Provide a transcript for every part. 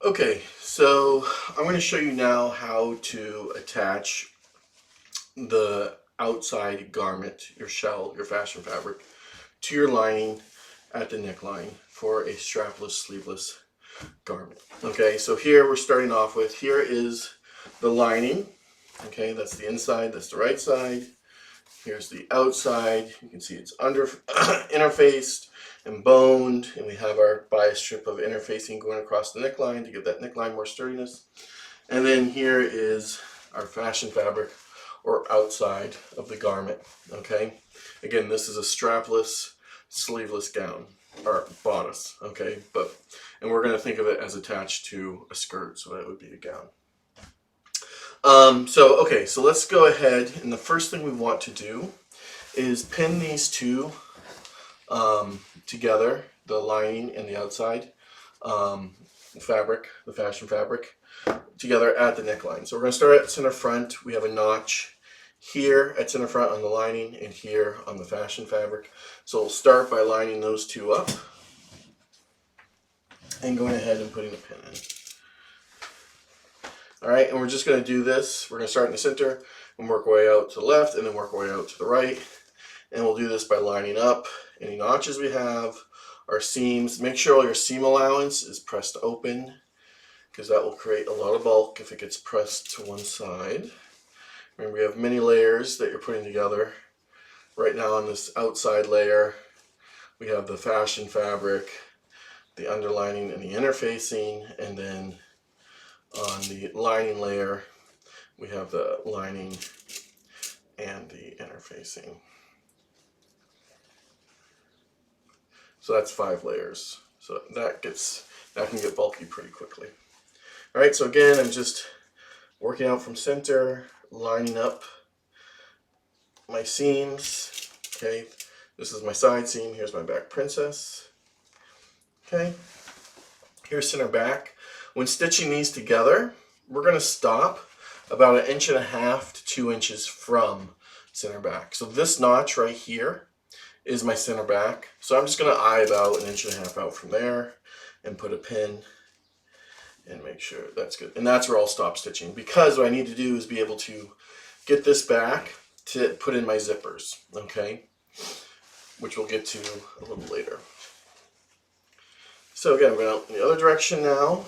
Okay, so I'm going to show you now how to attach the outside garment, your shell, your fashion fabric, to your lining at the neckline for a strapless, sleeveless garment. Okay, so here we're starting off with, here is the lining. Okay, that's the inside, that's the right side. Here's the outside. You can see it's under interfaced and boned, and we have our bias strip of interfacing going across the neckline to give that neckline more sturdiness. And then here is our fashion fabric or outside of the garment. Okay, again, this is a strapless, sleeveless gown or bodice. Okay, and we're going to think of it as attached to a skirt, so that would be a gown. So let's go ahead, and the first thing we want to do is pin these two together, the lining and the outside fabric, the fashion fabric, together at the neckline. So we're going to start at center front. We have a notch here at center front on the lining and here on the fashion fabric. So we'll start by lining those two up and going ahead and putting a pin in. All right, and we're just going to do this. We're going to start in the center and work our way out to the left and then work our way out to the right. And we'll do this by lining up any notches we have, our seams. Make sure all your seam allowance is pressed open, because that will create a lot of bulk if it gets pressed to one side. Remember, we have many layers that you're putting together. Right now on this outside layer, we have the fashion fabric, the underlining and the interfacing, and then on the lining layer, we have the lining and the interfacing. So that's 5 layers. So that can get bulky pretty quickly. All right, so again, I'm just working out from center, lining up my seams. Okay, this is my side seam. Here's my back princess. Okay, here's center back. When stitching these together, we're going to stop about 1.5 inches to 2 inches from center back. So this notch right here is my center back. So I'm just going to eye about 1.5 inches out from there and put a pin and make sure that's good. And that's where I'll stop stitching, because what I need to do is be able to get this back to put in my zippers, okay? Which we'll get to a little later. So again, I'm going out in the other direction now.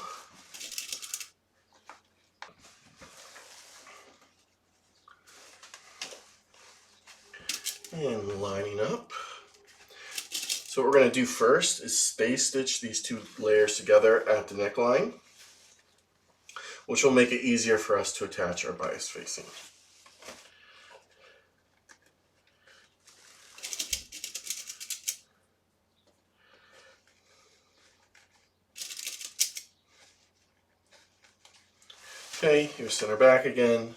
And lining up. So what we're going to do first is stay stitch these 2 layers together at the neckline, which will make it easier for us to attach our bias facing. Okay, here's center back again.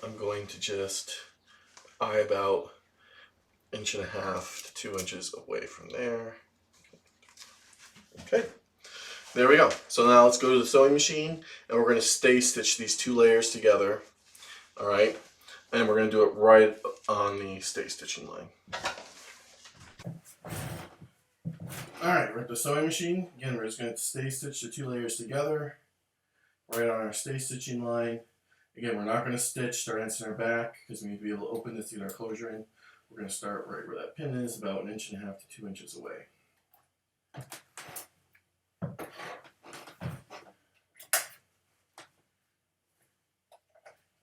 I'm going to just eye about 1.5 inches to 2 inches away from there. Okay, there we go. So now let's go to the sewing machine, and we're going to stay stitch these 2 layers together. All right, and we're going to do it right on the stay stitching line. All right, we're at the sewing machine. Again, we're just going to stay stitch the 2 layers together right on our stay stitching line. Again, we're not going to stitch start and center back, because we need to be able to open this to get our closure in. We're going to start right where that pin is, about 1.5 inches to 2 inches away.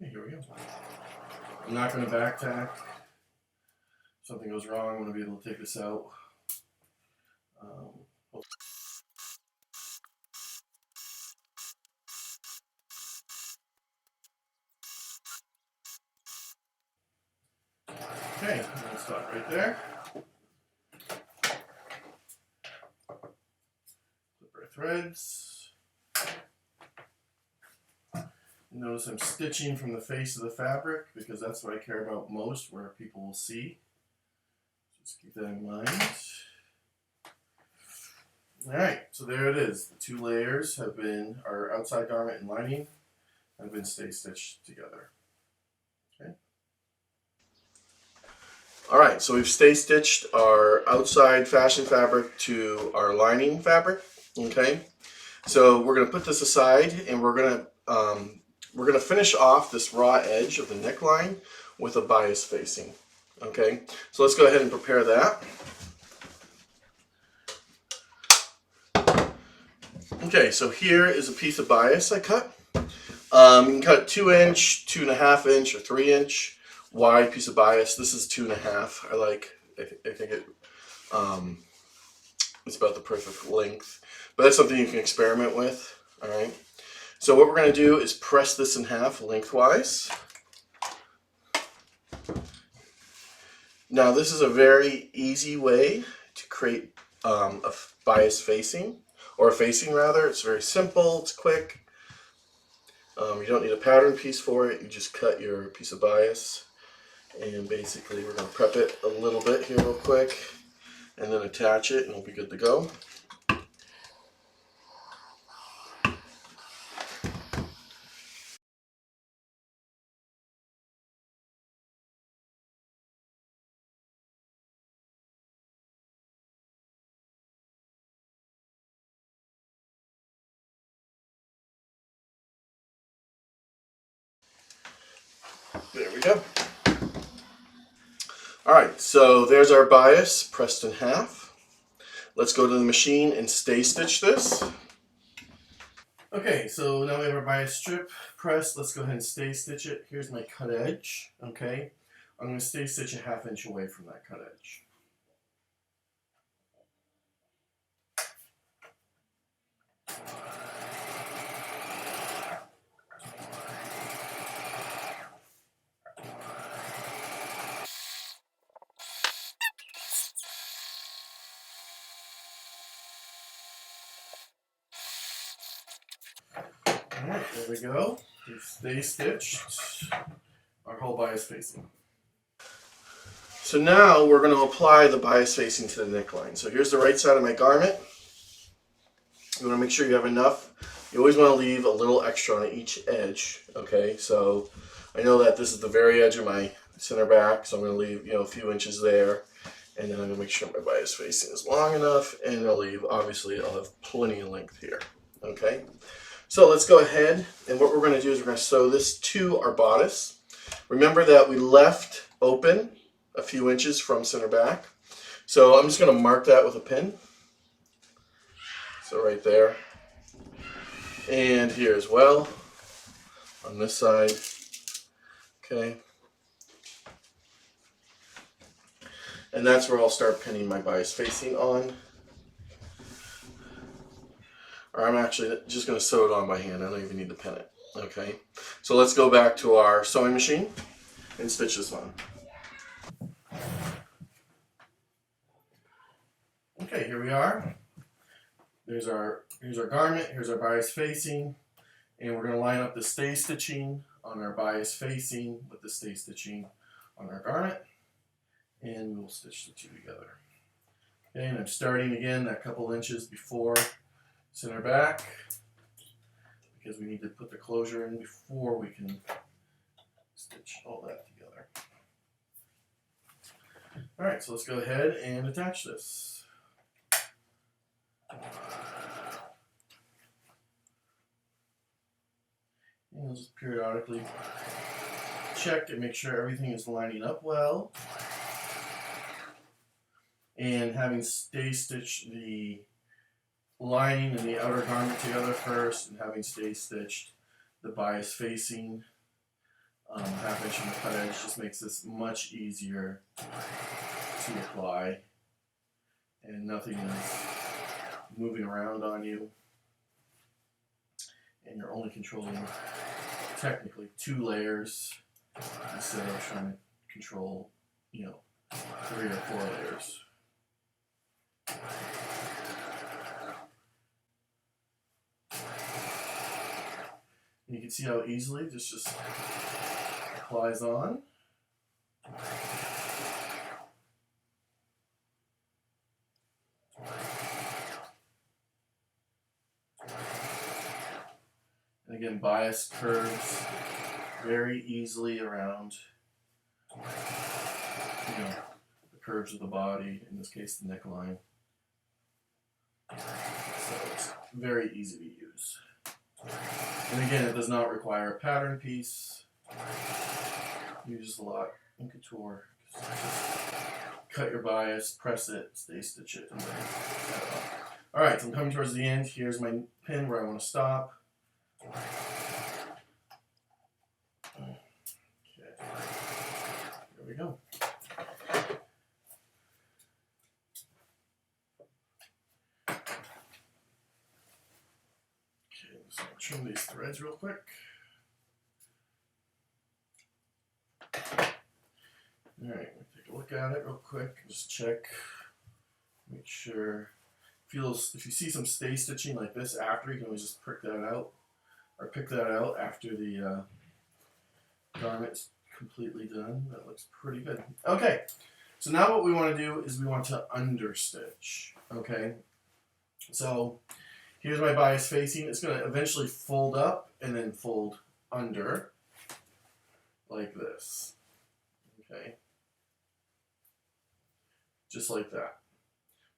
Okay, here we go. I'm not going to back tack. If something goes wrong, I'm going to be able to take this out. Okay, I'm going to stop right there. Flip our threads. Notice I'm stitching from the face of the fabric, because that's what I care about most, where people will see. Just keep that in mind. Alright, so there it is. The 2 layers have been, our outside garment and lining, have been stay stitched together. Okay. Alright, so we've stay stitched our outside fashion fabric to our lining fabric. Okay. So we're going to put this aside, and we're going to finish off this raw edge of the neckline with a bias facing. Okay, so let's go ahead and prepare that. Okay, so here is a piece of bias I cut. You can cut 2-inch, 2.5-inch, or 3-inch wide piece of bias. This is 2.5. I think it's about the perfect length, but that's something you can experiment with. All right. So what we're going to do is press this in half lengthwise. Now this is a very easy way to create a bias facing, or a facing rather. It's very simple. It's quick. You don't need a pattern piece for it. You just cut your piece of bias, and basically we're going to prep it a little bit here real quick, and then attach it, and we'll be good to go. There we go. All right, so there's our bias pressed in half. Let's go to the machine and stay stitch this. Okay, so now we have our bias strip pressed. Let's go ahead and stay stitch it. Here's my cut edge. Okay, I'm going to stay stitch a 1/2 inch away from that cut edge. Alright, there we go. We've stay stitched our whole bias facing. So now we're going to apply the bias facing to the neckline. So here's the right side of my garment. You want to make sure you have enough. You always want to leave a little extra on each edge. Okay, so I know that this is the very edge of my center back, so I'm going to leave a few inches there. And then I'm going to make sure my bias facing is long enough, and obviously I'll have plenty of length here. Okay. So let's go ahead, and what we're going to do is we're going to sew this to our bodice. Remember that we left open a few inches from center back. So I'm just going to mark that with a pin. So right there. And here as well, on this side. Okay. And that's where I'll start pinning my bias facing on. Or I'm actually just going to sew it on by hand. I don't even need to pin it. Okay, so let's go back to our sewing machine and stitch this on. Okay, here we are. Here's our garment. Here's our bias facing, and we're going to line up the stay stitching on our bias facing with the stay stitching on our garment, and we'll stitch the two together. Okay, and I'm starting again that couple inches before center back, because we need to put the closure in before we can stitch all that together. Alright, so let's go ahead and attach this. And we'll just periodically check and make sure everything is lining up well. And having stay stitched the lining and the outer garment together first, and having stay stitched the bias facing 1/2 inch from the cut edge just makes this much easier to apply, and nothing is moving around on you, and you're only controlling technically 2 layers instead of trying to control 3 or 4 layers. And you can see how easily this just applies on. And again, bias curves very easily around the curves of the body, in this case the neckline. So it's very easy to use. And again, it does not require a pattern piece. Use a lot in couture. Just cut your bias, press it, stay stitch it, and then cut it off. All right, so I'm coming towards the end. Here's my pin where I want to stop. Okay, here we go. Okay, so I'll trim these threads real quick. All right, take a look at it real quick. Just check, make sure. If you see some stay stitching like this after, you can always just prick that out, or pick that out after the garment's completely done. That looks pretty good. Okay, so now what we want to do is we want to understitch. Okay, so here's my bias facing. It's going to eventually fold up and then fold under like this. Okay, just like that.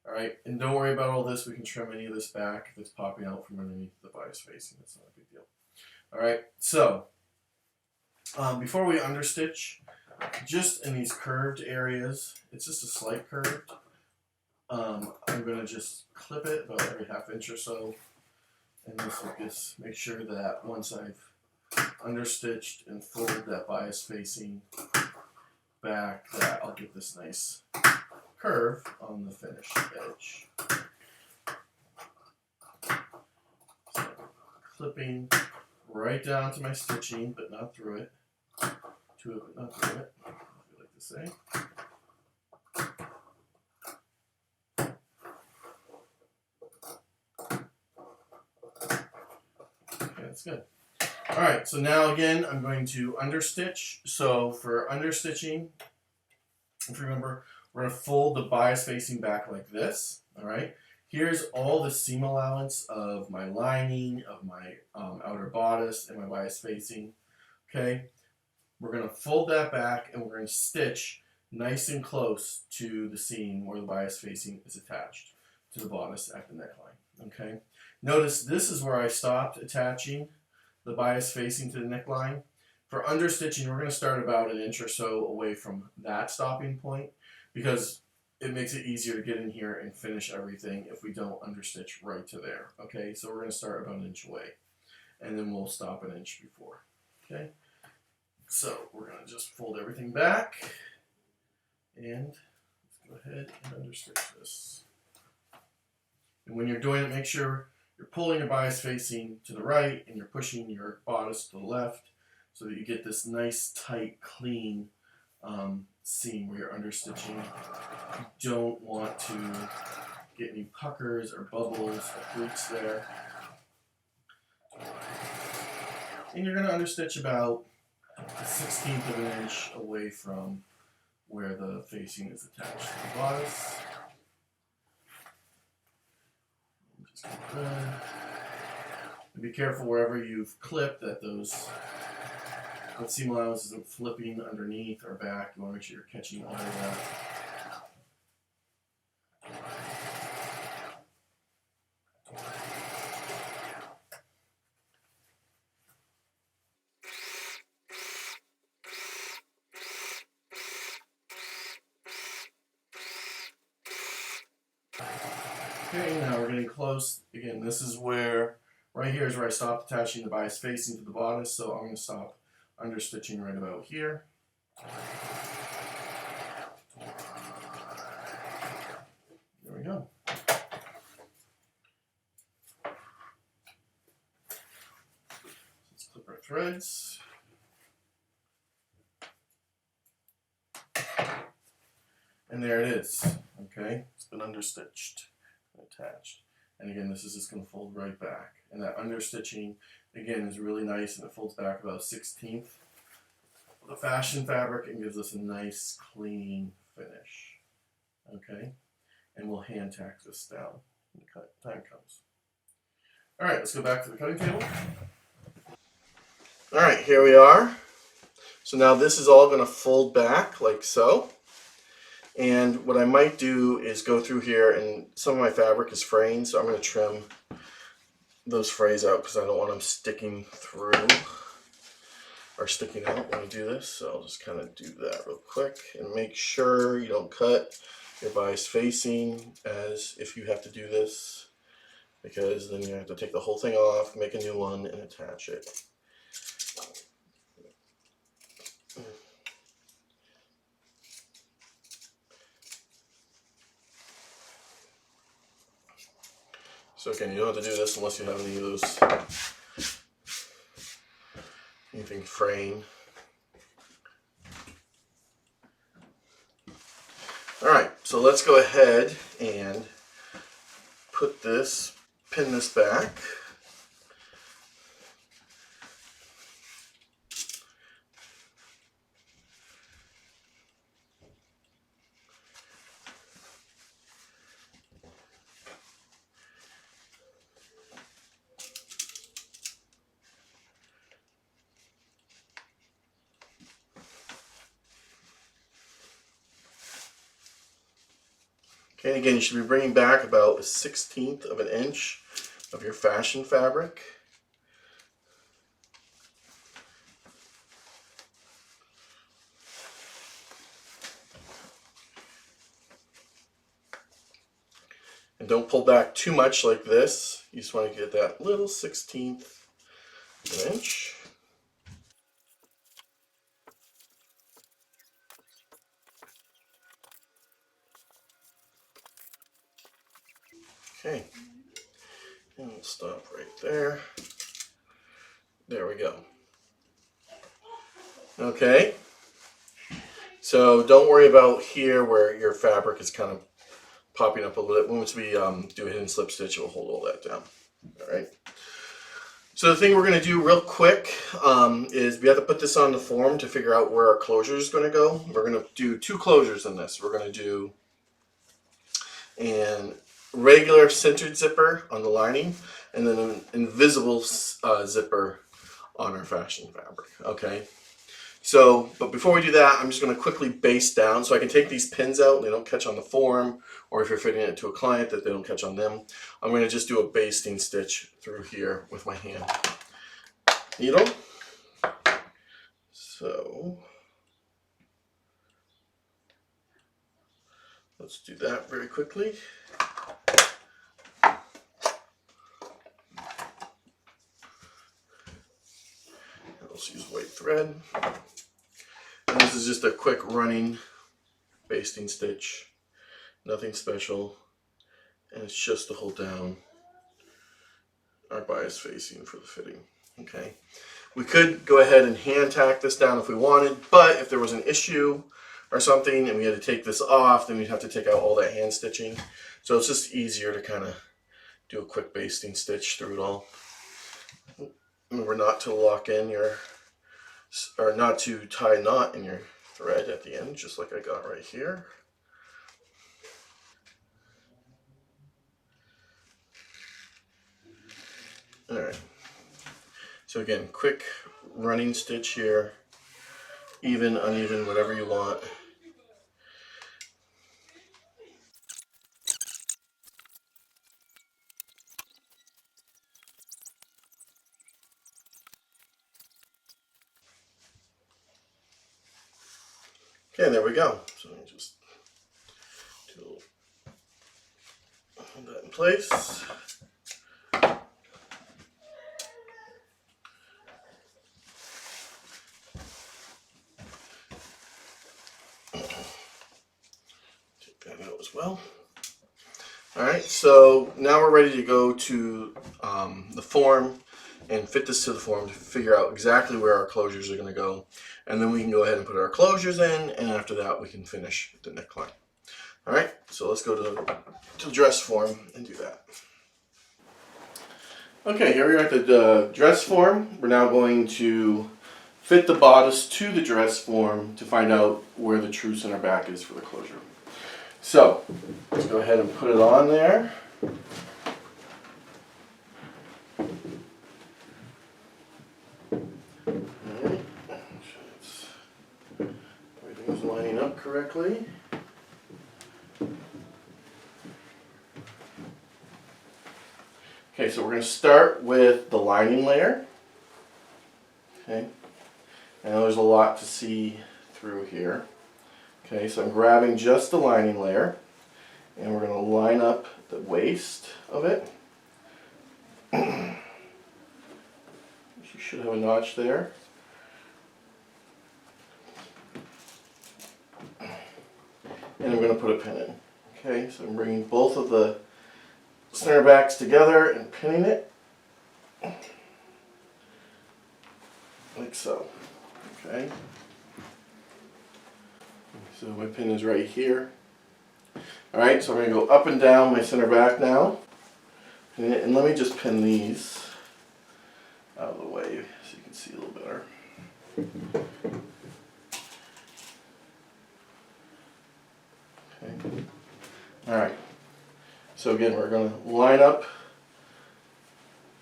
All right, and don't worry about all this. We can trim any of this back if it's popping out from underneath the bias facing. That's not a big deal. All right, so before we understitch, just in these curved areas, it's just a slight curve. I'm going to just clip it about every ½ inch or so, and this will just make sure that once I've understitched and folded that bias facing back, that I'll get this nice curve on the finished edge. So clipping right down to my stitching, but not through it. To it, but not through it, as we like to say. Okay, that's good. All right, so now again, I'm going to understitch. So for understitching, if you remember, we're going to fold the bias facing back like this. All right. Here's all the seam allowance of my lining, of my outer bodice, and my bias facing. Okay. We're going to fold that back, and we're going to stitch nice and close to the seam where the bias facing is attached to the bodice at the neckline. Okay. Notice this is where I stopped attaching the bias facing to the neckline. For understitching, we're going to start about 1 inch or so away from that stopping point, because it makes it easier to get in here and finish everything if we don't understitch right to there. Okay, so we're going to start about 1 inch away, and then we'll stop 1 inch before. Okay, so we're going to just fold everything back, and let's go ahead and understitch this. And when you're doing it, make sure you're pulling your bias facing to the right and you're pushing your bodice to the left, so that you get this nice, tight, clean seam where you're understitching. You don't want to get any puckers or bubbles or breaks there. And you're going to understitch about 1/16 of an inch away from where the facing is attached to the bodice. Just keep going. And be careful wherever you've clipped that that seam allowance isn't flipping underneath or back. You want to make sure you're catching all of that. Okay, now we're getting close. Again, this is where, right here is where I stopped attaching the bias facing to the bodice, so I'm going to stop understitching right about here. There we go. Let's clip our threads. And there it is. Okay, it's been understitched and attached. And again, this is just going to fold right back. And that understitching, again, is really nice, and it folds back about 1/16 of the fashion fabric and gives us a nice, clean finish. Okay, and we'll hand tack this down when the time comes. All right, let's go back to the cutting table. All right, here we are. So now this is all going to fold back like so. And what I might do is go through here, and some of my fabric is fraying, so I'm going to trim those frays out because I don't want them sticking through or sticking out when I do this. So I'll just kind of do that real quick and make sure you don't cut your bias facing as if you have to do this, because then you have to take the whole thing off, make a new one, and attach it. So again, you don't have to do this unless you have any of those, anything fraying. Alright, so let's go ahead and put this, pin this back. Okay, and again, you should be bringing back about 1/16 of an inch of your fashion fabric. And don't pull back too much like this. You just want to get that little 1/16 of an inch. Okay, and we'll stop right there. There we go. Okay, so don't worry about here where your fabric is kind of popping up a little bit. Once we do a hidden slip stitch, it will hold all that down. All right. So the thing we're going to do real quick is we have to put this on the form to figure out where our closure is going to go. We're going to do 2 closures in this. We're going to do an regular centered zipper on the lining and then an invisible zipper on our fashion fabric. Okay. So, but before we do that, I'm just going to quickly baste down so I can take these pins out and they don't catch on the form, or if you're fitting it to a client that they don't catch on them. I'm going to just do a basting stitch through here with my hand needle. So, let's do that very quickly. Let's use white thread. And this is just a quick running basting stitch. Nothing special. And it's just to hold down our bias facing for the fitting. Okay. We could go ahead and hand tack this down if we wanted, but if there was an issue or something and we had to take this off, then we'd have to take out all that hand stitching. So it's just easier to kind of do a quick basting stitch through it all. Remember not to lock in your, or not to tie a knot in your thread at the end, just like I got right here. All right. So again, quick running stitch here, even, uneven, whatever you want. Okay, there we go. So let me just hold that in place. Take that out as well. All right, so now we're ready to go to the form and fit this to the form to figure out exactly where our closures are going to go. And then we can go ahead and put our closures in, and after that we can finish the neckline. All right, so let's go to the dress form and do that. Okay, here we are at the dress form. We're now going to fit the bodice to the dress form to find out where the true center back is for the closure. So, let's go ahead and put it on there. Alright, everything's lining up correctly. Okay, so we're going to start with the lining layer. Okay, I know there's a lot to see through here. Okay, so I'm grabbing just the lining layer, and we're going to line up the waist of it. You should have a notch there. And I'm going to put a pin in. Okay, so I'm bringing both of the center backs together and pinning it. Like so. Okay. So my pin is right here. Alright, so I'm going to go up and down my center back now. And let me just pin these out of the way so you can see a little better. Okay. Alright. So again, we're going to line up,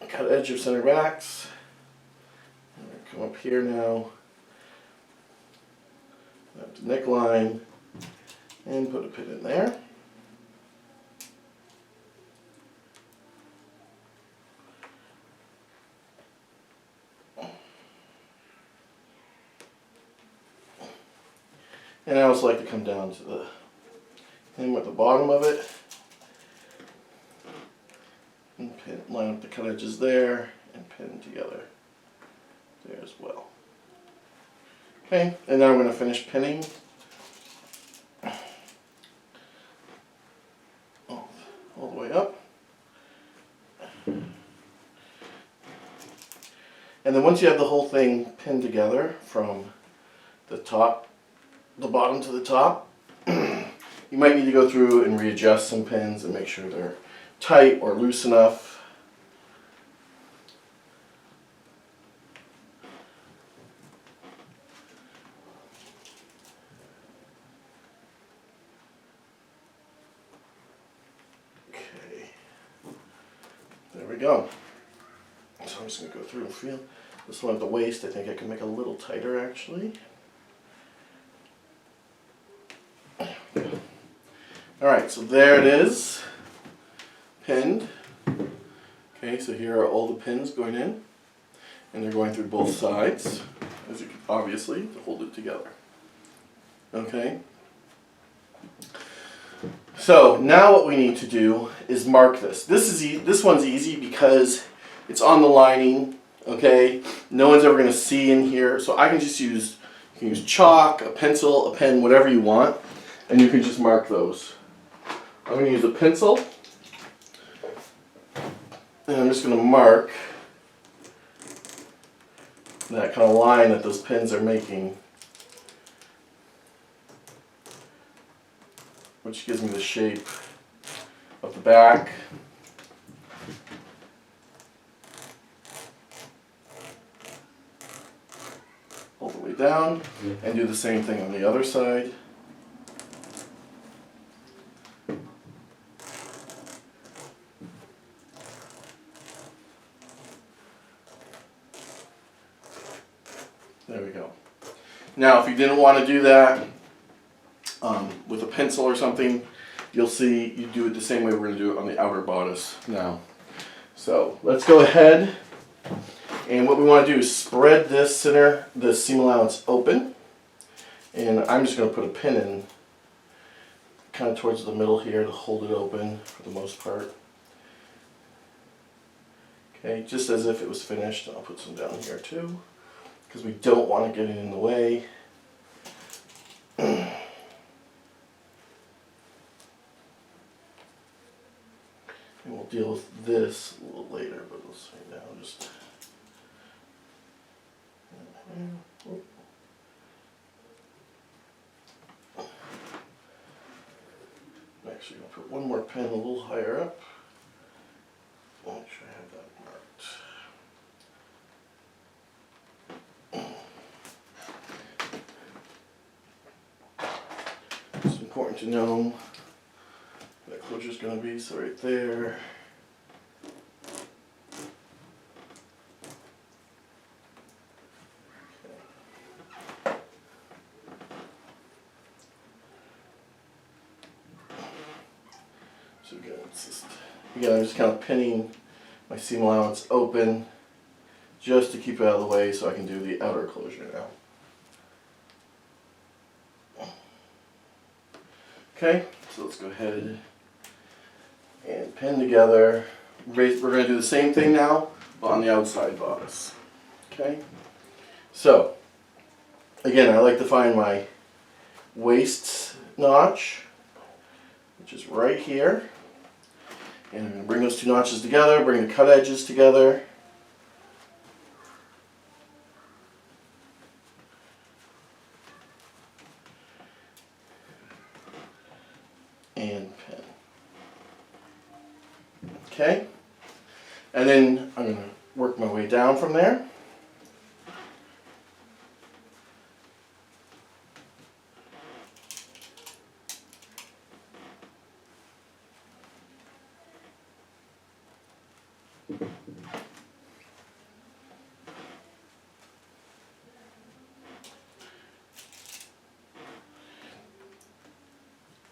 cut edge of center backs. I'm going to come up here now. Up to neckline and put a pin in there. And I also like to come down to the hem at the bottom of it and pin, line up the cut edges there and pin together there as well. Okay, and now I'm going to finish pinning all the way up. And then once you have the whole thing pinned together from the bottom to the top, you might need to go through and readjust some pins and make sure they're tight or loose enough. Okay, there we go. So I'm just going to go through and feel this one at the waist. I think I can make a little tighter actually. Alright, so there it is, pinned. Okay, so here are all the pins going in, and they're going through both sides, as you can obviously, to hold it together. Okay. So now what we need to do is mark this. This one's easy because it's on the lining. Okay, no one's ever going to see in here, so I can just use chalk, a pencil, a pen, whatever you want, and you can just mark those. I'm going to use a pencil, and I'm just going to mark that kind of line that those pins are making, which gives me the shape of the back. All the way down, and do the same thing on the other side. There we go. Now, if you didn't want to do that with a pencil or something, you'll see you do it the same way we're going to do it on the outer bodice now. So let's go ahead, and what we want to do is spread this seam allowance open, and I'm just going to put a pin in kind of towards the middle here to hold it open for the most part. Okay, just as if it was finished. I'll put some down here too, because we don't want to get it in the way. And we'll deal with this a little later, but let's say now just... I'm actually going to put one more pin a little higher up. I'll make sure I have that marked. It's important to know that closure is going to be, so right there. So again, I'm just kind of pinning my seam allowance open just to keep it out of the way so I can do the outer closure now. Okay, so let's go ahead and pin together. We're going to do the same thing now, but on the outside bodice. Okay, so again, I like to find my waist notch, which is right here. And I'm going to bring those two notches together, bring the cut edges together. And pin. Okay, and then I'm going to work my way down from there.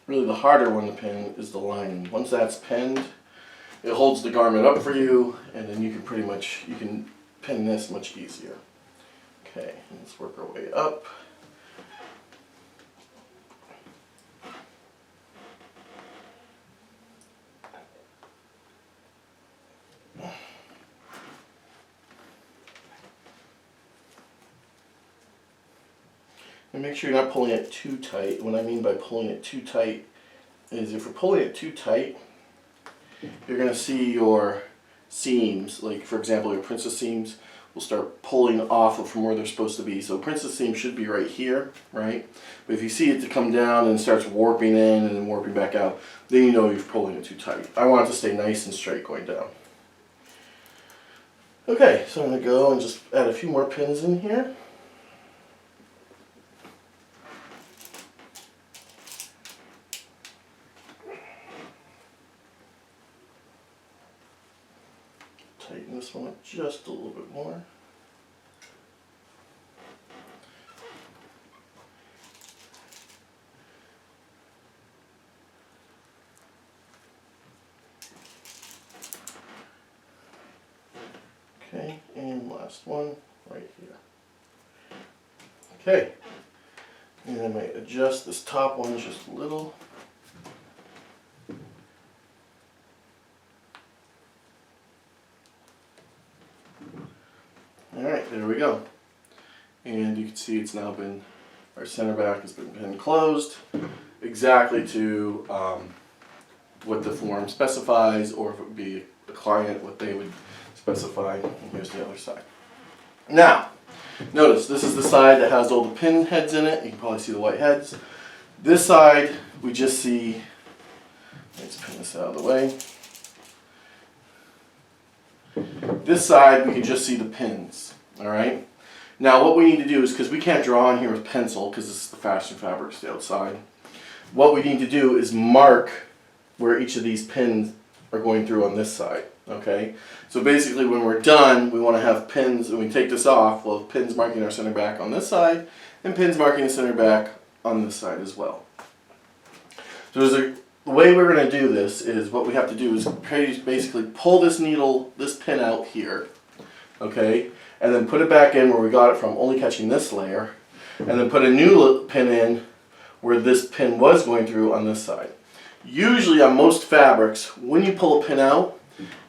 Really the harder one to pin is the lining. Once that's pinned, it holds the garment up for you, and then you can pin this much easier. Okay, let's work our way up. And make sure you're not pulling it too tight. What I mean by pulling it too tight is if you're pulling it too tight, you're going to see your seams, like for example your princess seams, will start pulling off from where they're supposed to be. So princess seam should be right here, right? But if you see it to come down and it starts warping in and then warping back out, then you know you're pulling it too tight. I want it to stay nice and straight going down. Okay, so I'm going to go and just add a few more pins in here. Tighten this one up just a little bit more. Okay, and last one right here. Okay, and I might adjust this top one just a little. Alright, there we go. And you can see it's now been, our center back has been pinned closed exactly to what the form specifies, or if it would be a client, what they would specify. And here's the other side. Now, notice this is the side that has all the pin heads in it. You can probably see the white heads. This side, we just see, let's pin this out of the way. This side, we can just see the pins, all right? Now, what we need to do is, because we can't draw on here with pencil, because this is the fashion fabrics, the outside, what we need to do is mark where each of these pins are going through on this side, okay? So basically, when we're done, we want to have pins, and we take this off, we'll have pins marking our center back on this side, and pins marking the center back on this side as well. So the way we're going to do this is, what we have to do is basically pull this needle, this pin out here, okay, and then put it back in where we got it from, only catching this layer, and then put a new pin in where this pin was going through on this side. Usually on most fabrics, when you pull a pin out,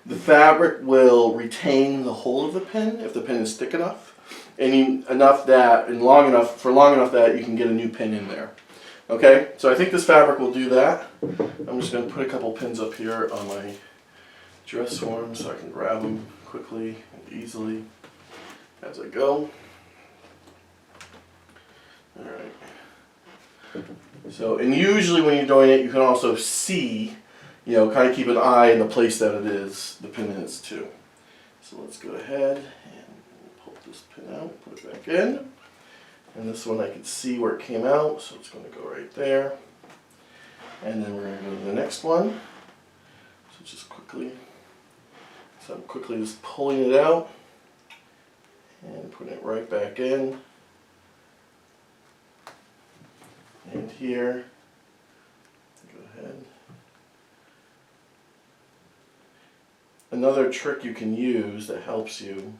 the fabric will retain the whole of the pin if the pin is thick enough, and long enough that you can get a new pin in there. Okay, so I think this fabric will do that. I'm just going to put a couple pins up here on my dress form so I can grab them quickly and easily as I go. Alright. So, and usually when you're doing it, you can also see, kind of keep an eye in the place that it is, the pin is too. So let's go ahead and pull this pin out, put it back in. And this one I can see where it came out, so it's going to go right there. And then we're going to go to the next one. So I'm quickly just pulling it out and putting it right back in. And here, go ahead Another trick you can use that helps you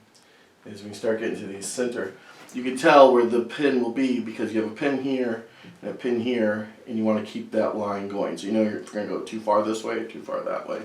is when you start getting to these center, you can tell where the pin will be because you have a pin here and a pin here, and you want to keep that line going. So you know you're going to go too far this way or too far that way.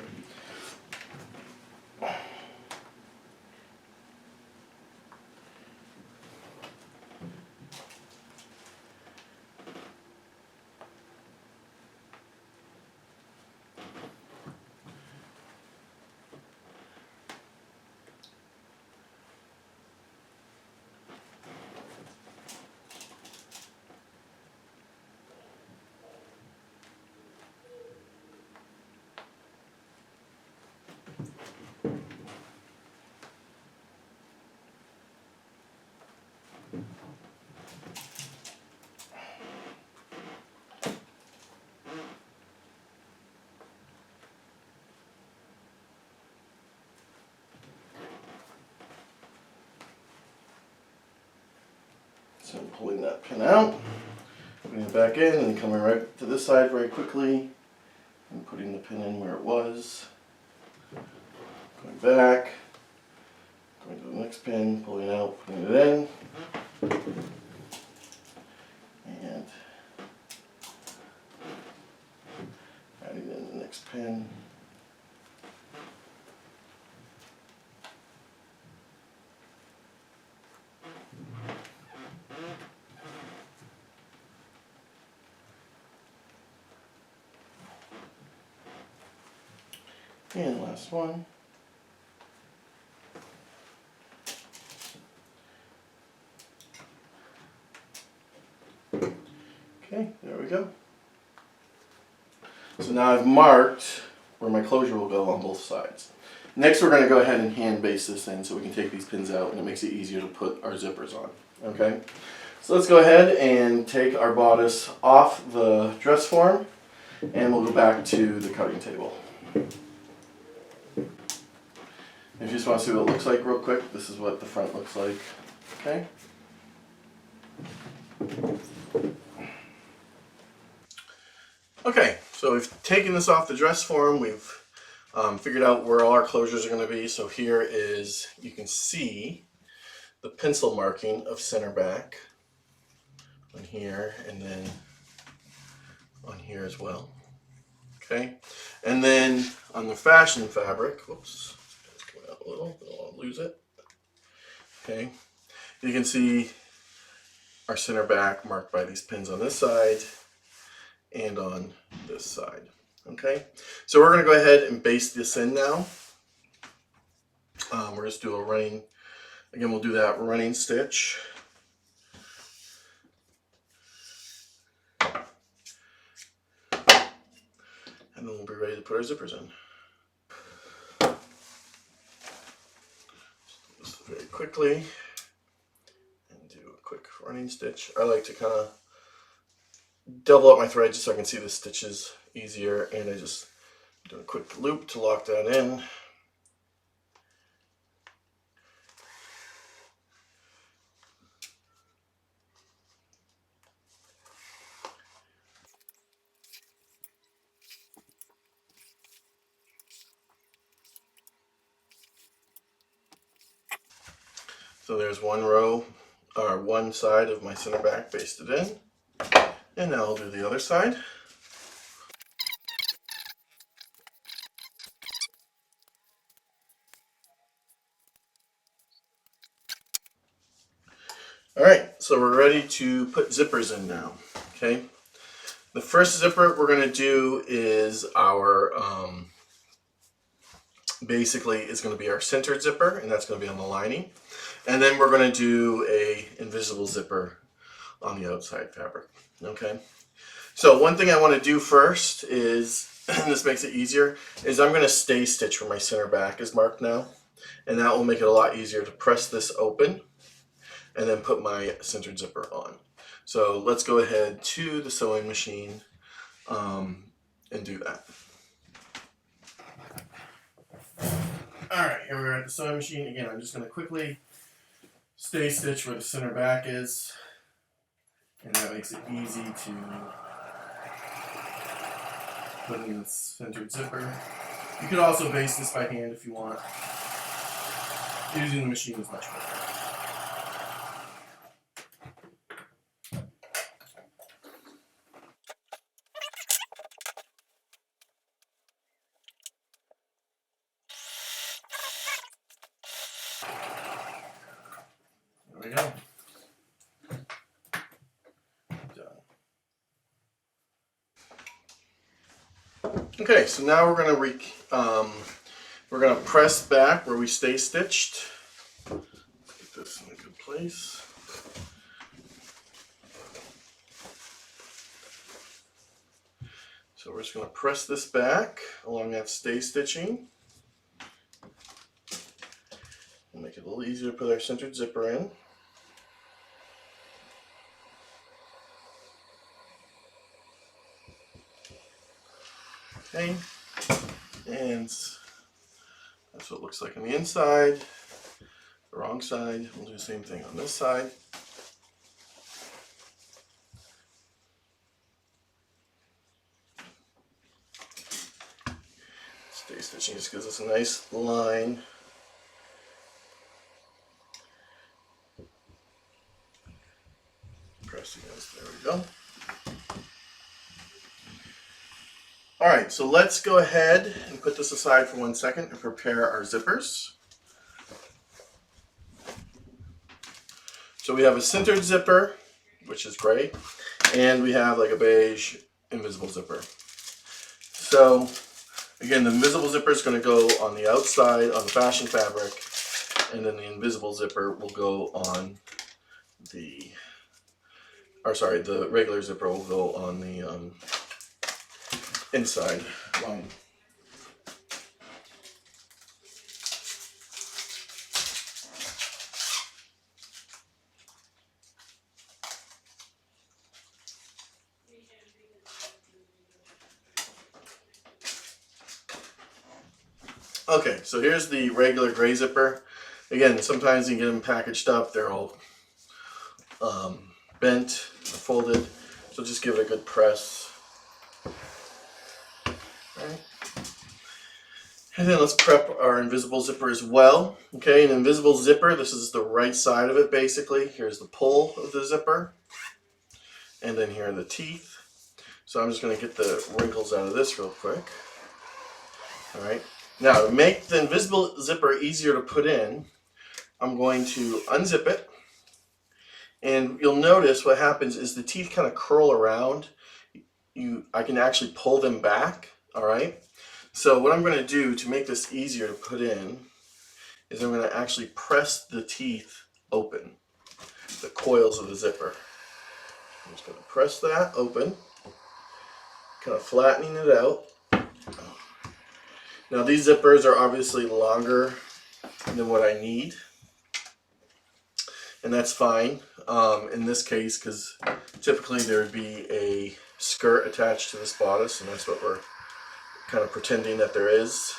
So I'm pulling that pin out, putting it back in, and coming right to this side very quickly, and putting the pin in where it was. Going back, going to the next pin, pulling it out, putting it in, and adding in the next pin. And last one. Okay, there we go. So now I've marked where my closure will go on both sides. Next we're going to go ahead and hand baste this in so we can take these pins out, and it makes it easier to put our zippers on. Okay, so let's go ahead and take our bodice off the dress form, and we'll go back to the cutting table. If you just want to see what it looks like real quick, this is what the front looks like. Okay. Okay, so we've taken this off the dress form. We've figured out where all our closures are going to be. So here is, you can see the pencil marking of center back on here, and then on here as well. Okay, and then on the fashion fabric, whoops, it's going out a little, don't want to lose it. Okay, you can see our center back marked by these pins on this side and on this side. Okay, so we're going to go ahead and baste this in now. We're just do a running, again we'll do that running stitch. And then we'll be ready to put our zippers in. Just very quickly and do a quick running stitch. I like to kind of double up my thread just so I can see the stitches easier, and I just do a quick loop to lock that in. So there's one row, or one side of my center back basted in, and now I'll do the other side. Alright, so we're ready to put zippers in now. Okay, the first zipper we're going to do is our, basically it's going to be our centered zipper, and that's going to be on the lining. And then we're going to do a invisible zipper on the outside fabric. Okay, so one thing I want to do first is, and this makes it easier, is I'm going to stay stitch where my center back is marked now, and that will make it a lot easier to press this open and then put my centered zipper on. So let's go ahead to the sewing machine and do that. Alright, here we are at the sewing machine. Again, I'm just going to quickly stay stitch where the center back is, and that makes it easy to put in the centered zipper. You could also baste this by hand if you want. Using the machine is much better. There we go. Done. Okay, so now we're gonna press back where we stay stitched. Get this in a good place. So we're just gonna press this back along that stay stitching. And make it a little easier to put our centered zipper in. Okay, and that's what it looks like on the inside. The wrong side, we'll do the same thing on this side. Stay stitching just gives us a nice line. Press against, there we go. Alright, so let's go ahead and put this aside for 1 second and prepare our zippers. So we have a centered zipper, which is gray, and we have like a beige invisible zipper. So again, the invisible zipper is going to go on the outside on the fashion fabric, and then the invisible zipper will go on the, the regular zipper will go on the inside line. Okay, so here's the regular gray zipper. Again, sometimes you get them packaged up, they're all bent, folded, so just give it a good press. Okay. And then let's prep our invisible zipper as well. Okay, an invisible zipper, this is the right side of it basically. Here's the pull of the zipper, and then here are the teeth. So I'm just going to get the wrinkles out of this real quick. Alright, now to make the invisible zipper easier to put in, I'm going to unzip it, and you'll notice what happens is the teeth kind of curl around. I can actually pull them back, alright? So what I'm going to do to make this easier to put in is I'm going to actually press the teeth open, the coils of the zipper. I'm just going to press that open, kind of flattening it out. Now these zippers are obviously longer than what I need, and that's fine in this case because typically there would be a skirt attached to this bodice, and that's what we're kind of pretending that there is.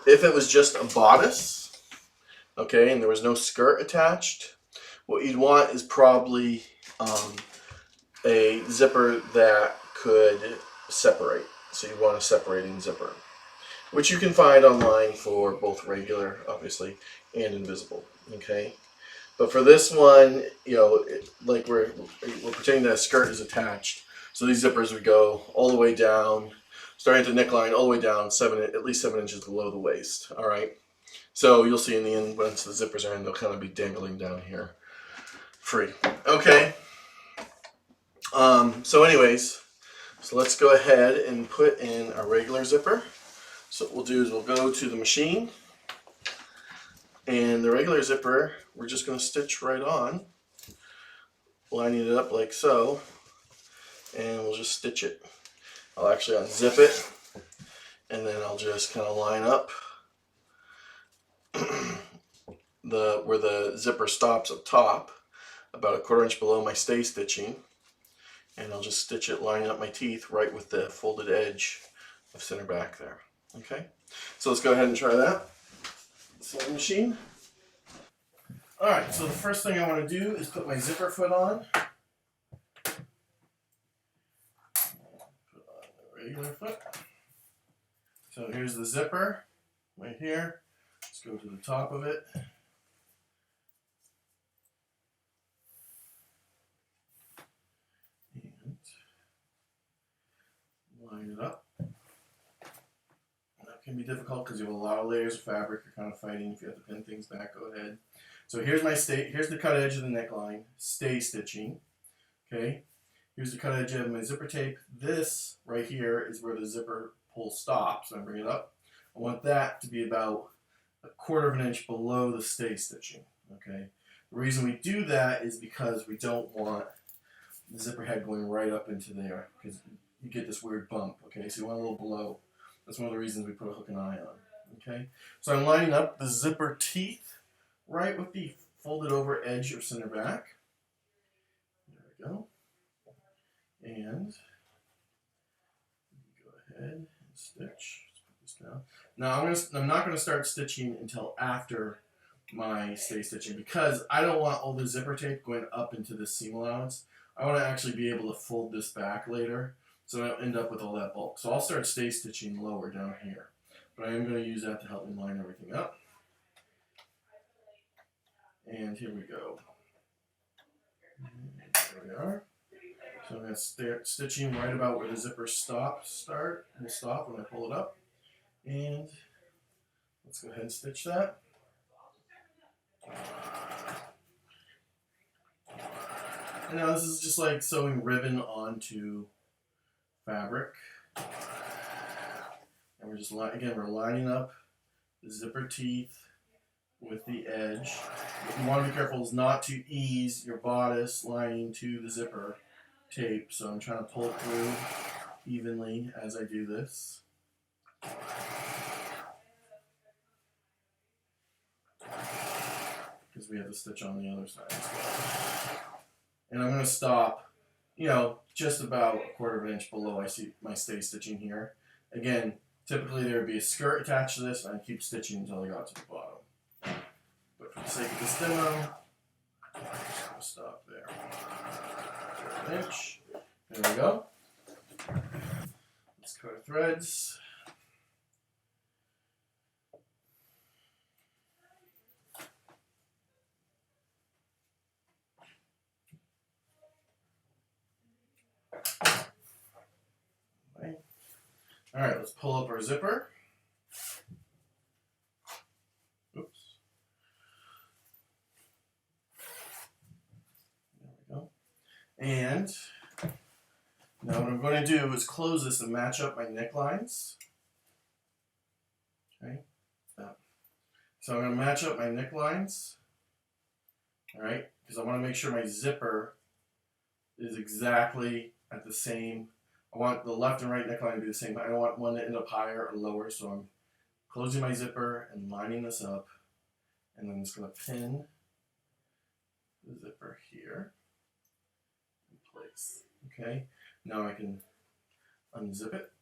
If it was just a bodice, okay, and there was no skirt attached, what you'd want is probably a zipper that could separate. So you want a separating zipper, which you can find online for both regular, obviously, and invisible, okay? But for this one, you know, like we're pretending that a skirt is attached. So these zippers would go all the way down, starting at the neckline, all the way down, at least 7 inches below the waist, all right? So you'll see in the end, once the zippers are in, they'll kind of be dangling down here, free. Okay. So anyways, so let's go ahead and put in our regular zipper. So what we'll do is we'll go to the machine, and the regular zipper, we're just going to stitch right on, lining it up like so, and we'll just stitch it. I'll actually unzip it, and then I'll just kind of line up where the zipper stops up top, about a 1/4 inch below my stay stitching, and I'll just stitch it lining up my teeth right with the folded edge of center back there. Okay, so let's go ahead and try that. Sewing machine. Alright, so the first thing I want to do is put my zipper foot on. Put on the regular foot. So here's the zipper right here. Let's go to the top of it. And line it up. That can be difficult because you have a lot of layers of fabric. You're kind of fighting. If you have to pin things back, go ahead. So here's here's the cut edge of the neckline, stay stitching. Okay, here's the cut edge of my zipper tape. This right here is where the zipper pull stops. So I bring it up. I want that to be about 1/4 of an inch below the stay stitching. Okay, the reason we do that is because we don't want the zipper head going right up into there because you get this weird bump. Okay, so you want a little below. That's one of the reasons we put a hook and eye on. Okay, so I'm lining up the zipper teeth right with the folded over edge of center back. There we go. And go ahead and stitch. Let's put this down. Now I'm not going to start stitching until after my stay stitching because I don't want all the zipper tape going up into the seam allowance. I want to actually be able to fold this back later so I don't end up with all that bulk. So I'll start stay stitching lower down here. But I am going to use that to help me line everything up. And here we go. There we are. So I'm going to start stitching right about where the zipper will stop when I pull it up. And let's go ahead and stitch that. And now this is just like sewing ribbon onto fabric. And we're just, again, we're lining up the zipper teeth with the edge. What you want to be careful is not to ease your bodice lining to the zipper tape. So I'm trying to pull it through evenly as I do this. Because we have the stitch on the other side as well. And I'm going to stop, just about 1/4 of an inch below I see my stay stitching here. Again, typically there would be a skirt attached to this, and I keep stitching until I got to the bottom. But for the sake of this demo, I'm just going to stop there. 1/4 of an inch. There we go. Let's cut our threads. All right, let's pull up our zipper. Oops. There we go. And now what I'm going to do is close this and match up my necklines. Okay. So I'm going to match up my necklines. All right, because I want to make sure my zipper is exactly at the same. I want the left and right neckline to be the same. I don't want one to end up higher or lower, so I'm closing my zipper and lining this up. And then I'm just going to pin the zipper here in place. Okay, now I can unzip it.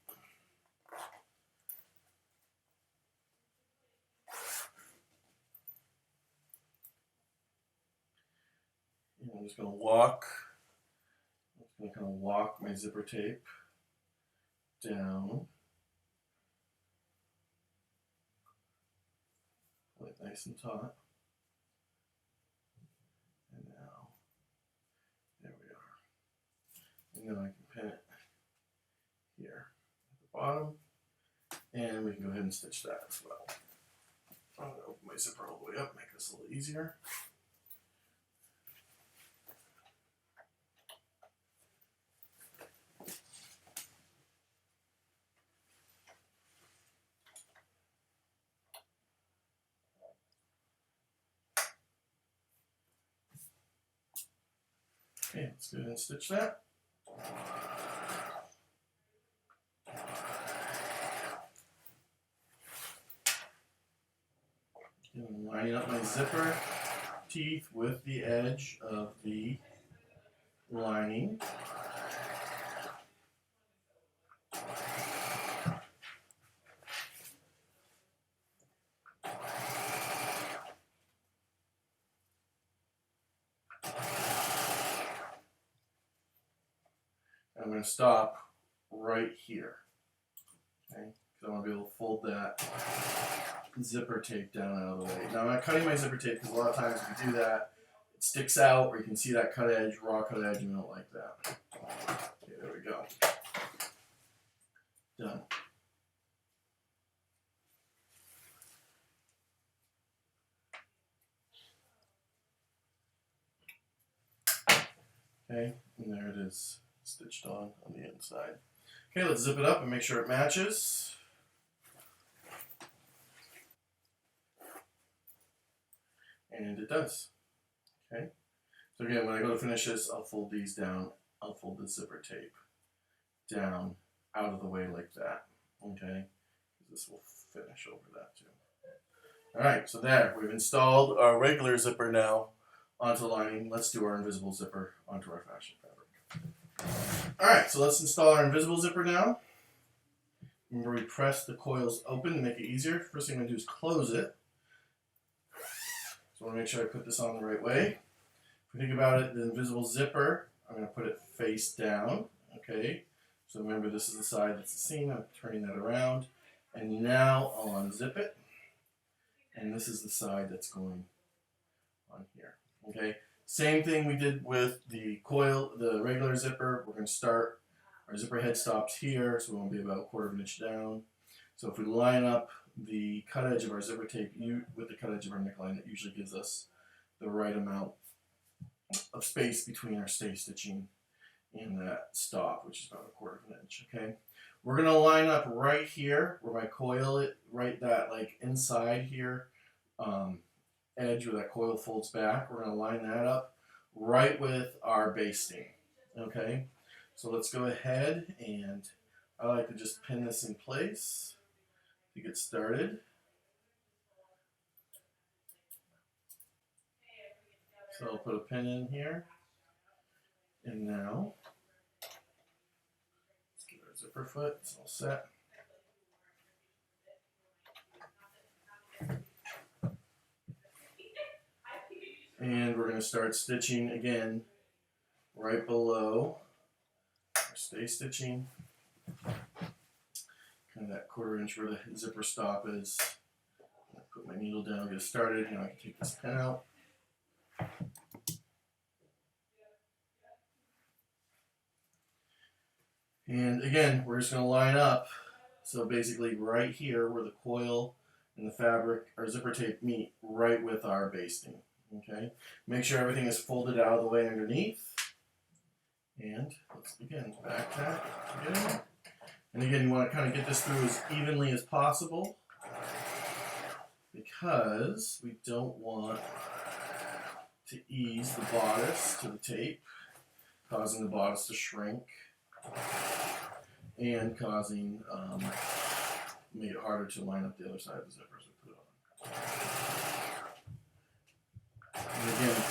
And I'm just going to walk my zipper tape down. Pull it nice and taut. And now, there we are. And then I can pin it here at the bottom. And we can go ahead and stitch that as well. I'm going to open my zipper all the way up, make this a little easier. Okay, let's go ahead and stitch that. And I'm lining up my zipper teeth with the edge of the lining. I'm going to stop right here, okay? because I want to be able to fold that zipper tape down out of the way. Now I'm not cutting my zipper tape because a lot of times if you do that, it sticks out, or you can see that cut edge, raw cut edge, and we don't like that. Okay, there we go. Done. Okay, and there it is, stitched on the inside. Okay, let's zip it up and make sure it matches. And it does. Okay, so again, when I go to finish this, I'll fold these down. I'll fold the zipper tape down out of the way like that. Okay, this will finish over that too. All right, so there, we've installed our regular zipper now onto the lining. Let's do our invisible zipper onto our fashion fabric. All right, so let's install our invisible zipper now. Remember, we press the coils open to make it easier. First thing I'm going to do is close it. So I want to make sure I put this on the right way. If we think about it, the invisible zipper, I'm going to put it face down. Okay, so remember, this is the side that's the seam. I'm turning that around. And now I'll unzip it. And this is the side that's going on here. Okay, same thing we did with the coil, the regular zipper. We're going to start, our zipper head stops here, so we want to be about 1/4 of an inch down. So if we line up the cut edge of our zipper tape with the cut edge of our neckline, it usually gives us the right amount of space between our stay stitching and that stop, which is about 1/4 of an inch. Okay, we're going to line up right here where my coil, right that like inside here edge where that coil folds back. We're going to line that up right with our basting. Okay, so let's go ahead, and I like to just pin this in place to get started. So I'll put a pin in here, and now let's get our zipper foot. It's all set. And we're going to start stitching again right below our stay stitching. Kind of that 1/4 inch where the zipper stop is. I'll put my needle down, get started. Now I can take this pin out. And again, we're just going to line up. So basically right here where the coil and the fabric, our zipper tape meet, right with our basting. Okay, make sure everything is folded out of the way underneath. And let's begin. Back tack again. And again, you want to kind of get this through as evenly as possible, because we don't want to ease the bodice to the tape, causing the bodice to shrink and causing make it harder to line up the other side of the zipper as we put it on. And again,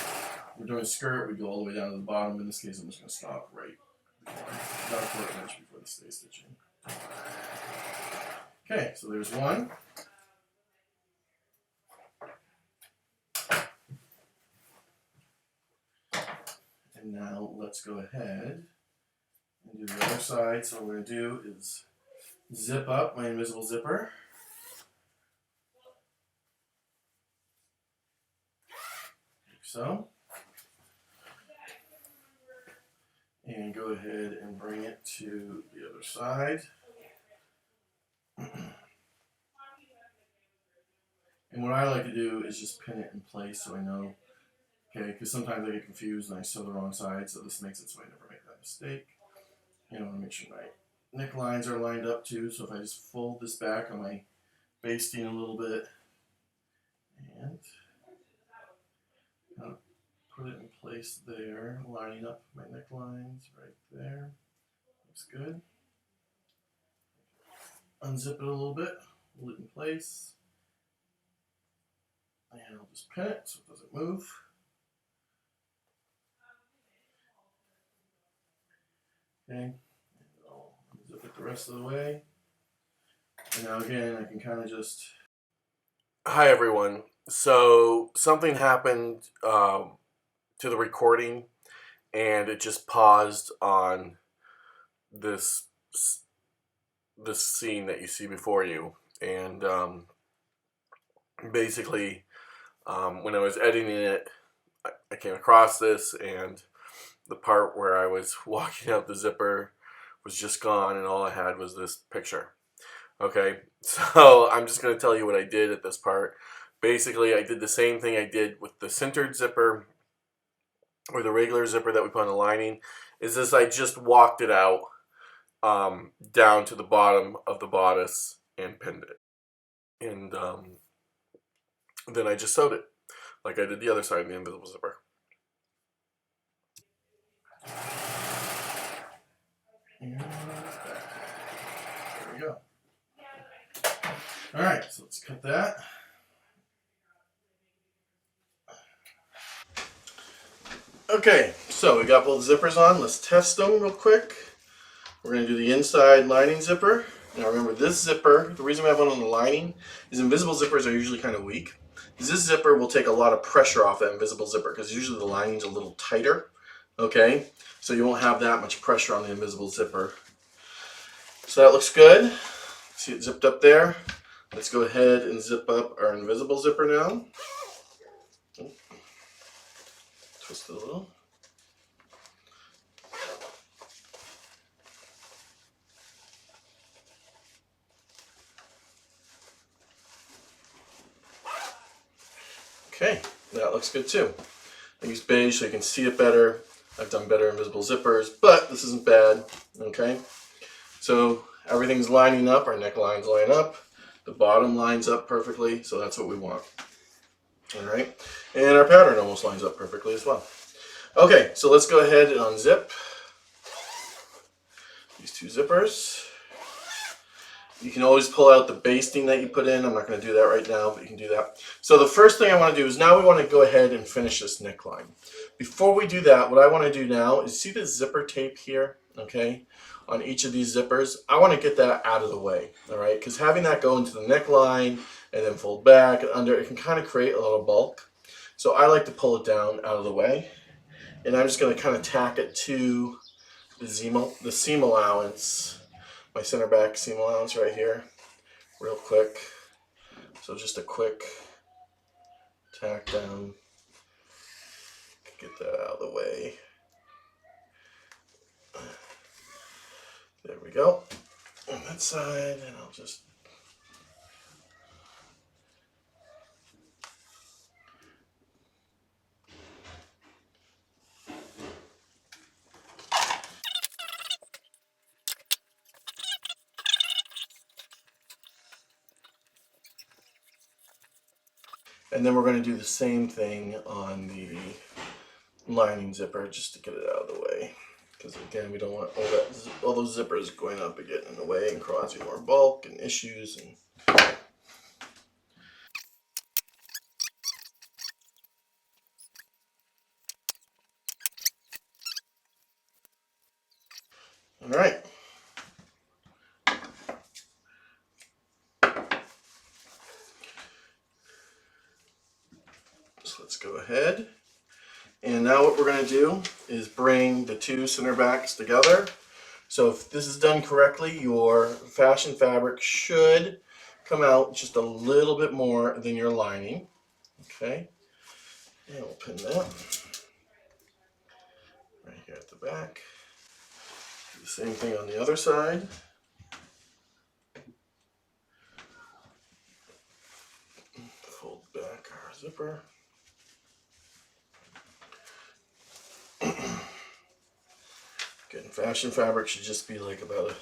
we're doing a skirt, we go all the way down to the bottom. In this case, I'm just going to stop right about 1/4 inch before the stay stitching. Okay, so there's one. And now let's go ahead and do the other side. So what we're going to do is zip up my invisible zipper. Like so. And go ahead and bring it to the other side. And what I like to do is just pin it in place so I know, okay, because sometimes I get confused and I sew the wrong side, so this makes it so I never make that mistake. And I want to make sure my necklines are lined up too, so if I just fold this back on my basting a little bit and put it in place there, lining up my necklines right there. Looks good. Unzip it a little bit, hold it in place, and I'll just pin it so it doesn't move. Okay, and I'll unzip it the rest of the way. And now again, I can kind of just... Hi everyone. So something happened to the recording, and it just paused on this this scene that you see before you. And basically, when I was editing it, I came across this, and the part where I was walking out the zipper was just gone, and all I had was this picture. Okay, so I'm just going to tell you what I did at this part. Basically, I did the same thing I did with the centered zipper or the regular zipper that we put on the lining. Is this, I just walked it out down to the bottom of the bodice and pinned it. And then I just sewed it like I did the other side of the invisible zipper. There we go. Alright, so let's cut that. Okay, so we got both zippers on. Let's test them real quick. We're going to do the inside lining zipper. Now remember, this zipper, the reason we have one on the lining is invisible zippers are usually kind of weak. This zipper will take a lot of pressure off that invisible zipper because usually the lining's a little tighter. Okay, so you won't have that much pressure on the invisible zipper. So that looks good. See it zipped up there. Let's go ahead and zip up our invisible zipper now. Twist it a little. Okay, that looks good too. I use beige so you can see it better. I've done better invisible zippers, but this isn't bad. Okay, so everything's lining up. Our neckline's line up. The bottom lines up perfectly, so that's what we want. All right, and our pattern almost lines up perfectly as well. Okay, so let's go ahead and unzip these two zippers. You can always pull out the basting that you put in. I'm not going to do that right now, but you can do that. So the first thing I want to do is now we want to go ahead and finish this neckline. Before we do that, what I want to do now is see the zipper tape here, okay, on each of these zippers. I want to get that out of the way, all right, because having that go into the neckline and then fold back and under, it can kind of create a little bulk. So I like to pull it down out of the way, and I'm just going to kind of tack it to the seam allowance. My center back seam allowance right here, real quick. So just a quick tack down, get that out of the way. There we go. On that side, and I'll just and then we're going to do the same thing on the lining zipper just to get it out of the way. Because again, we don't want all those zippers going up and getting in the way and causing more bulk and issues. All right. So let's go ahead. And now what we're going to do is bring the two center backs together. So if this is done correctly, your fashion fabric should come out just a little bit more than your lining. Okay, and we'll pin that right here at the back. Do the same thing on the other side. Fold back our zipper. Again, fashion fabric should just be like about a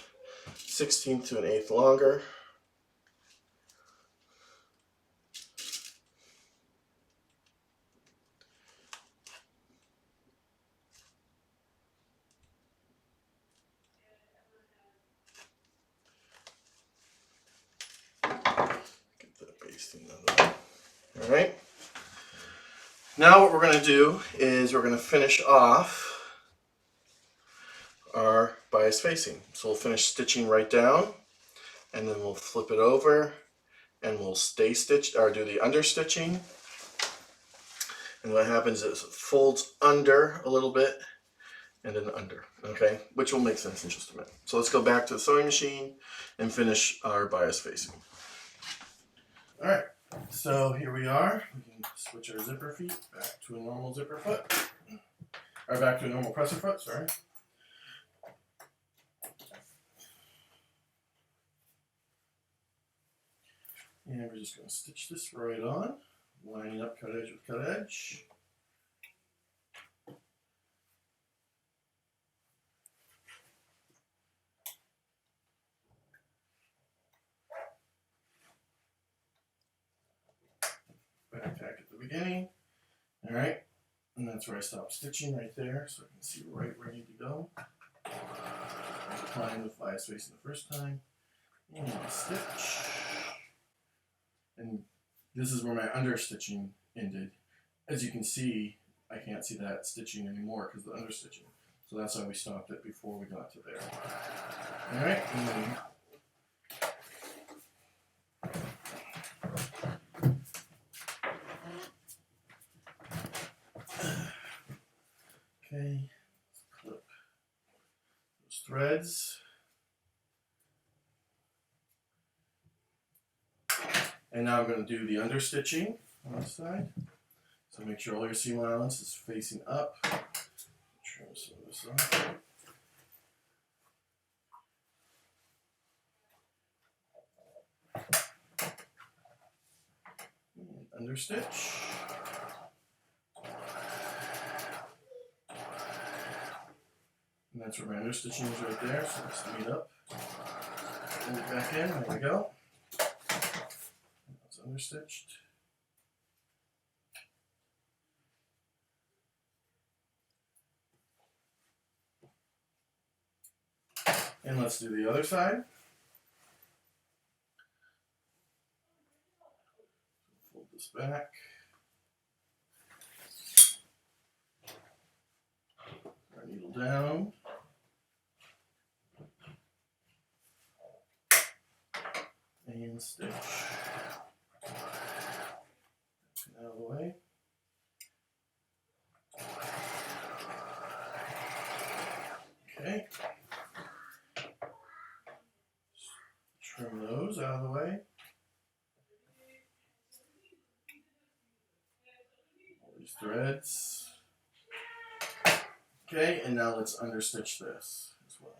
1/16 to an 1/8 longer. Get that basting out of there. All right. Now what we're going to do is we're going to finish off our bias facing. So we'll finish stitching right down, and then we'll flip it over, and we'll stay stitched or do the under stitching. And what happens is it folds under a little bit, and then under, okay? Which will make sense in just a minute. So let's go back to the sewing machine and finish our bias facing. All right, so here we are. We can switch our zipper feet back to a normal zipper foot, or back to a normal presser foot, sorry. And we're just going to stitch this right on, lining up cut edge with cut edge. Back tack at the beginning. All right, and that's where I stop stitching right there, so I can see right where I need to go. Applying with bias facing the first time, and stitch. And this is where my understitching ended. As you can see, I can't see that stitching anymore because of the understitching. So that's why we stopped it before we got to there. All right, and then okay, clip those threads. And now I'm going to do the understitching on this side. So make sure all your seam allowance is facing up. Trim some of this off. And understitch. And that's where my understitching is right there, so let's speed up. Pull it back in, there we go. That's understitched. And let's do the other side. Fold this back. Our needle down. And stitch. Out of the way. Okay. Trim those out of the way. All these threads. Okay, and now let's understitch this as well.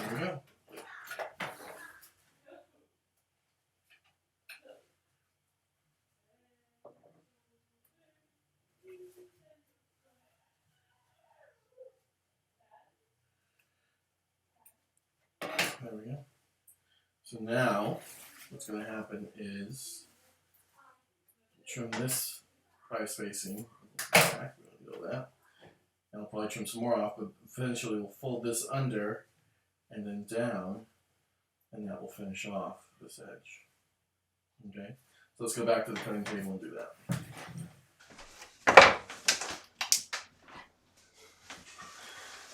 There we go. There we go. So now, what's going to happen is trim this bias facing back. We don't know that. And I'll probably trim some more off, but eventually we'll fold this under and then down, and that will finish off this edge. Okay, so let's go back to the cutting table and do that.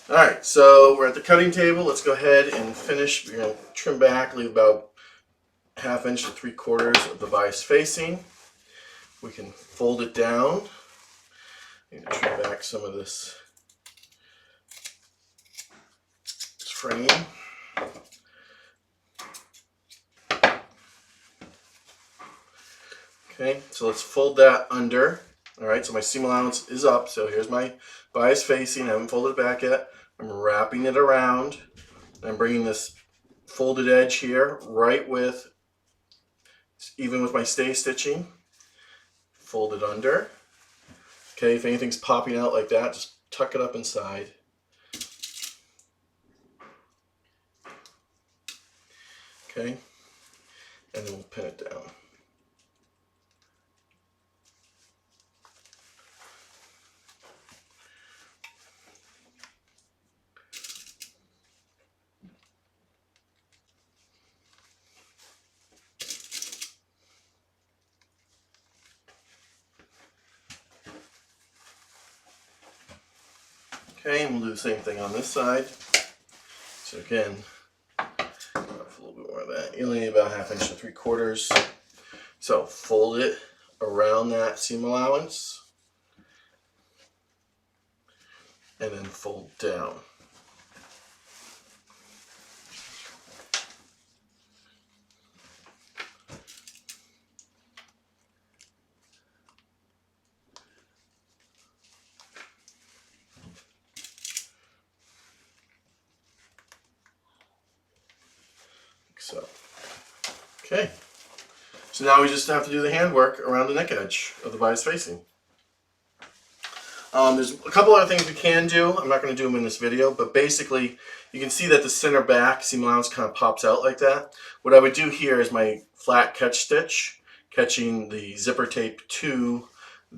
All right, so we're at the cutting table. Let's go ahead and finish. You're going to trim back, leave about 1/2 inch to 3/4 of the bias facing. We can fold it down. I'm going to trim back some of this frame. Okay, so let's fold that under. All right, so my seam allowance is up. So here's my bias facing. I haven't folded it back yet. I'm wrapping it around. I'm bringing this folded edge here right with, even with my stay stitching. Fold it under. Okay, if anything's popping out like that, just tuck it up inside. Okay, and then we'll pin it down. Okay, and we'll do the same thing on this side. So again, a little bit more of that. You only need about 1/2 inch to 3/4. So fold it around that seam allowance and then fold down. Like so. Okay. So now we just have to do the handwork around the neck edge of the bodice facing. There's a couple other things we can do. I'm not going to do them in this video, but basically you can see that the center back seam allowance kind of pops out like that. What I would do here is my flat catch stitch, catching the zipper tape to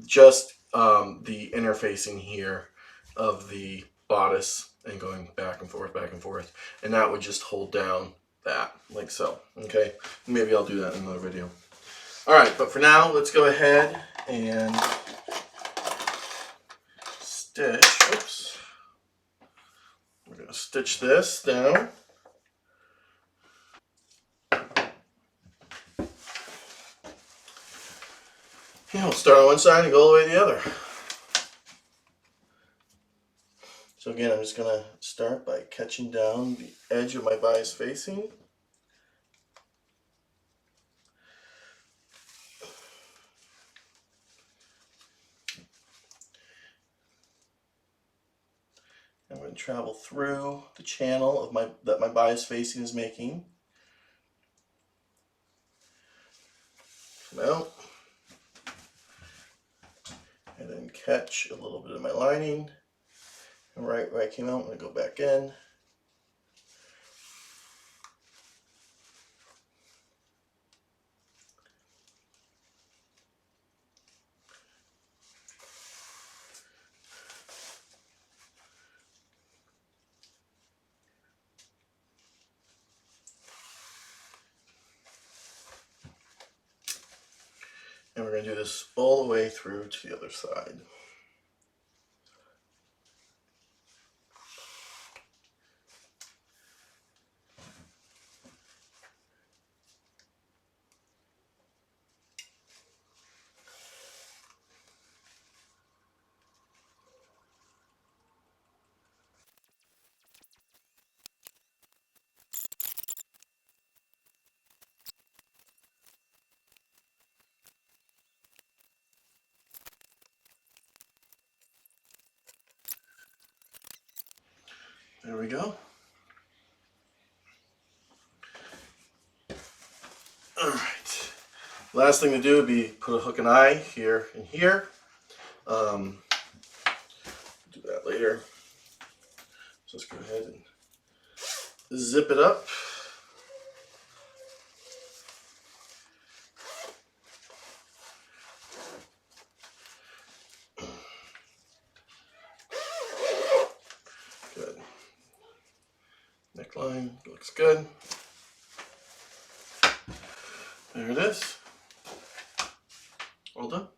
just the interfacing here of the bodice and going back and forth, and that would just hold down that, like so. Okay, maybe I'll do that in another video. Alright, but for now, let's go ahead and stitch. Oops. We're going to stitch this down. And we'll start on one side and go all the way to the other. So again, I'm just going to start by catching down the edge of my bodice facing. I'm going to travel through the channel of that my bodice facing is making. Come out. And then catch a little bit of my lining. And right where I came out, I'm going to go back in. And we're going to do this all the way through to the other side. There we go. Alright. Last thing to do would be put a hook and eye here and here. Do that later. So let's go ahead and zip it up. Good. Neckline looks good. There it is. All done.